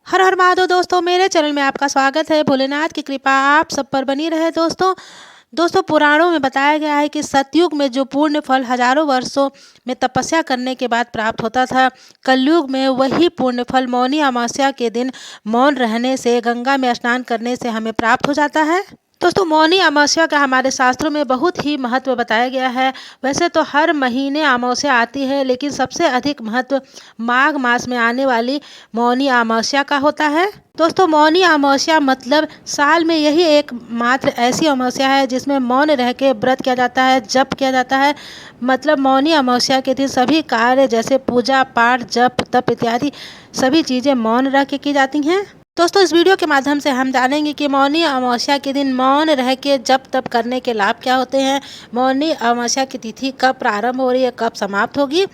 हर हर महादेव दोस्तों, मेरे चैनल में आपका स्वागत है। भोलेनाथ की कृपा आप सब पर बनी रहे। दोस्तों पुराणों में बताया गया है कि सतयुग में जो पुण्य फल हजारों वर्षों में तपस्या करने के बाद प्राप्त होता था, कलयुग में वही पुण्य फल मौनी अमावस्या के दिन मौन रहने से, गंगा में स्नान करने से हमें प्राप्त हो जाता है। दोस्तों, मौनी अमावस्या का हमारे शास्त्रों में बहुत ही महत्व बताया गया है। वैसे तो हर महीने अमावस्या आती है, लेकिन सबसे अधिक महत्व माघ मास में आने वाली मौनी अमावस्या का होता है। दोस्तों, मौनी अमावस्या मतलब साल में यही एकमात्र ऐसी अमावस्या है जिसमें मौन रह के व्रत किया जाता है, जप किया जाता है। मतलब मौनी अमावस्या के दिन सभी कार्य जैसे पूजा पाठ, जप तप इत्यादि सभी चीज़ें मौन रह के की जाती हैं। दोस्तों, इस वीडियो के माध्यम से हम जानेंगे कि मौनी अमावस्या के दिन मौन रह के जप तप करने के लाभ क्या होते हैं, मौनी अमावस्या की तिथि कब प्रारंभ हो रही है, कब समाप्त होगी,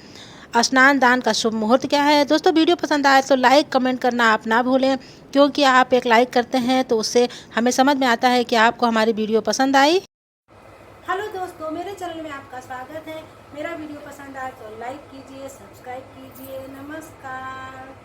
स्नान दान का शुभ मुहूर्त क्या है। दोस्तों, वीडियो पसंद आए तो लाइक कमेंट करना आप ना भूलें, क्योंकि आप एक लाइक करते हैं तो उससे हमें समझ में आता है कि आपको हमारी वीडियो पसंद आई। हेलो दोस्तों, मेरे चैनल में आपका स्वागत है। मेरा वीडियो पसंद आए तो लाइक कीजिए, सब्सक्राइब कीजिए। नमस्कार।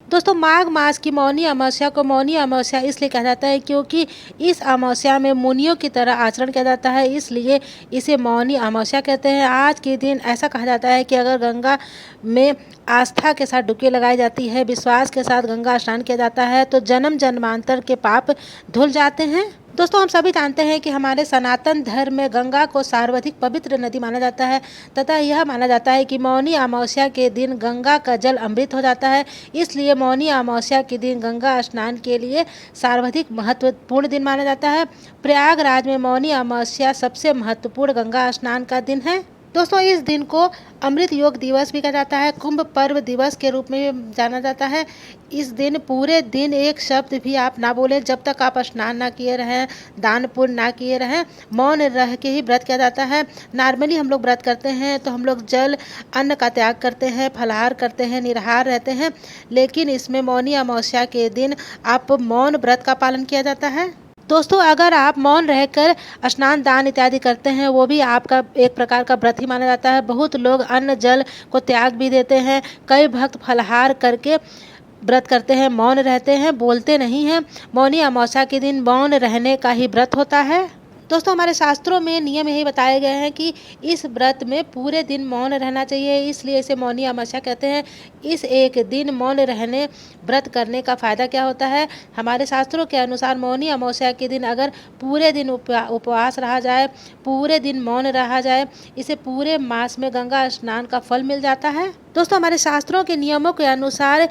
दोस्तों, माघ मास की मौनी अमावस्या को मौनी अमावस्या इसलिए कहा जाता है क्योंकि इस अमावस्या में मुनियों की तरह आचरण किया जाता है, इसलिए इसे मौनी अमावस्या कहते हैं। आज के दिन ऐसा कहा जाता है कि अगर गंगा में आस्था के साथ डुबकी लगाई जाती है, विश्वास के साथ गंगा स्नान किया जाता है, तो जन्म जन्मांतर के पाप धुल जाते हैं। दोस्तों, हम सभी जानते हैं कि हमारे सनातन धर्म में गंगा को सर्वाधिक पवित्र नदी माना जाता है तथा यह माना जाता है कि मौनी अमावस्या के दिन गंगा का जल अमृत हो जाता है। इसलिए मौनी अमावस्या के दिन गंगा स्नान के लिए सर्वाधिक महत्वपूर्ण दिन माना जाता है। प्रयागराज में मौनी अमावस्या सबसे महत्वपूर्ण गंगा स्नान का दिन है। दोस्तों, इस दिन को अमृत योग दिवस भी कहा जाता है, कुंभ पर्व दिवस के रूप में जाना जाता है। इस दिन पूरे दिन एक शब्द भी आप ना बोलें जब तक आप स्नान ना किए रहें, दान पुण्य ना किए रहें, मौन रह के ही व्रत किया जाता है। नॉर्मली हम लोग व्रत करते हैं तो हम लोग जल अन्न का त्याग करते हैं, फलाहार करते हैं, निराहार रहते हैं, लेकिन इसमें मौनी अमावस्या के दिन आप मौन व्रत का पालन किया जाता है। दोस्तों, अगर आप मौन रहकर स्नान दान इत्यादि करते हैं, वो भी आपका एक प्रकार का व्रत ही माना जाता है। बहुत लोग अन्न जल को त्याग भी देते हैं। कई भक्त फलाहार करके व्रत करते हैं, मौन रहते हैं, बोलते नहीं हैं। मौनी अमावस्या के दिन मौन रहने का ही व्रत होता है। दोस्तों, हमारे शास्त्रों में नियम यही बताए गए हैं कि इस व्रत में पूरे दिन मौन रहना चाहिए, इसलिए इसे मौनी अमावस्या कहते हैं। इस एक दिन मौन रहने व्रत करने का फ़ायदा क्या होता है? हमारे शास्त्रों के अनुसार मौनी अमावस्या के दिन अगर पूरे दिन उपवास रहा जाए, पूरे दिन मौन रहा जाए, इसे पूरे मास में गंगा स्नान का फल मिल जाता है। दोस्तों, हमारे शास्त्रों के नियमों के अनुसार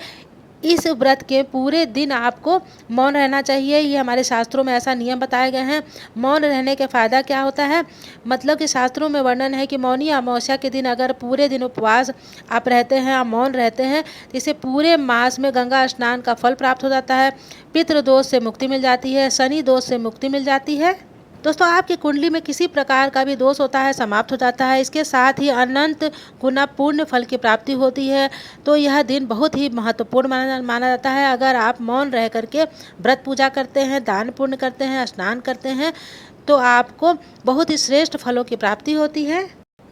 इस व्रत के पूरे दिन आपको मौन रहना चाहिए। ये हमारे शास्त्रों में ऐसा नियम बताए गए हैं। मौन रहने के फ़ायदा क्या होता है? मतलब कि शास्त्रों में वर्णन है कि मौनी अमावस्या के दिन अगर पूरे दिन उपवास आप रहते हैं, आप मौन रहते हैं, तो इसे पूरे मास में गंगा स्नान का फल प्राप्त हो जाता है। पितृ दोष से मुक्ति मिल जाती है, शनि दोष से मुक्ति मिल जाती है। दोस्तों, आपकी कुंडली में किसी प्रकार का भी दोष होता है, समाप्त हो जाता है। इसके साथ ही अनंत गुना पूर्ण फल की प्राप्ति होती है। तो यह दिन बहुत ही महत्वपूर्ण माना जाता है। अगर आप मौन रह करके व्रत पूजा करते हैं, दान पुण्य करते हैं, स्नान करते हैं, तो आपको बहुत ही श्रेष्ठ फलों की प्राप्ति होती है।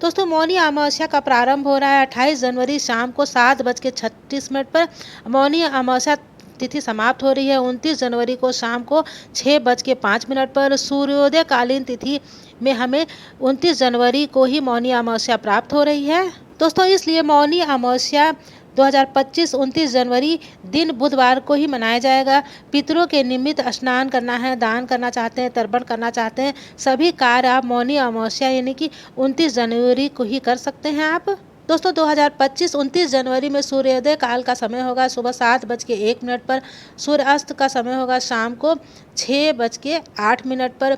दोस्तों, मौनी अमावस्या का प्रारंभ हो रहा है 28 जनवरी शाम को 7:36 पर। मौनी अमावस्या तिथि समाप्त हो रही है 29 जनवरी को शाम को 6:05 पर। सूर्योदय कालीन तिथि में हमें 29 जनवरी को ही मौनी अमावस्या प्राप्त हो रही है। दोस्तों, इसलिए मौनी अमावस्या 2025 29 जनवरी दिन बुधवार को ही मनाया जाएगा। पितरों के निमित्त स्नान करना है, दान करना चाहते हैं, तर्पण करना चाहते हैं, सभी कार्य आप मौनी अमावस्या यानी कि 29 जनवरी को ही कर सकते हैं आप। दोस्तों, 2025 29 जनवरी में सूर्योदय काल का समय होगा सुबह 7:01 पर। सूर्यास्त का समय होगा शाम को 6:08 पर।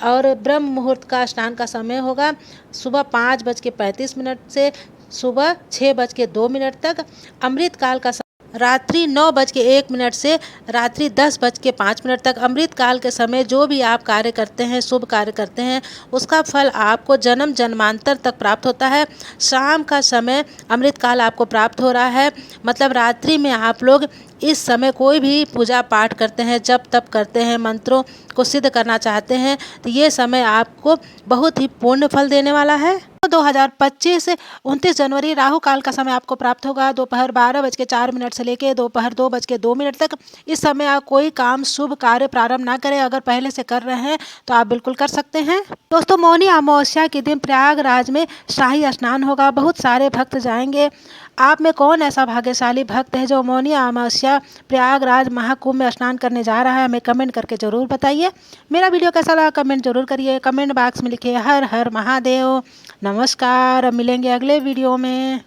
और ब्रह्म मुहूर्त का स्नान का समय होगा सुबह 5:35 से सुबह 6:02 तक। अमृत काल का रात्रि 9:01 से रात्रि 10:05 तक। अमृत काल के समय जो भी आप कार्य करते हैं, शुभ कार्य करते हैं, उसका फल आपको जन्म जन्मांतर तक प्राप्त होता है। शाम का समय अमृत काल आपको प्राप्त हो रहा है, मतलब रात्रि में आप लोग इस समय कोई भी पूजा पाठ करते हैं, जप तप करते हैं, मंत्रों को सिद्ध करना चाहते हैं, तो ये समय आपको बहुत ही पूर्ण फल देने वाला है। तो 2025 29 जनवरी राहु काल का समय आपको प्राप्त होगा दोपहर 12:04 से लेकर दोपहर 2:02 तक। इस समय आप कोई काम शुभ कार्य प्रारंभ ना करें। अगर पहले से कर रहे हैं तो आप बिल्कुल कर सकते हैं। दोस्तों, मौनी अमावस्या के दिन प्रयागराज में शाही स्नान होगा। बहुत सारे भक्त जाएंगे। आप में कौन ऐसा भाग्यशाली भक्त है जो मौनी अमावस्या प्रयागराज महाकुंभ में स्नान करने जा रहा है? हमें कमेंट करके ज़रूर बताइए। मेरा वीडियो कैसा लगा कमेंट जरूर करिए। कमेंट बॉक्स में लिखिए हर हर महादेव। नमस्कार, अब मिलेंगे अगले वीडियो में।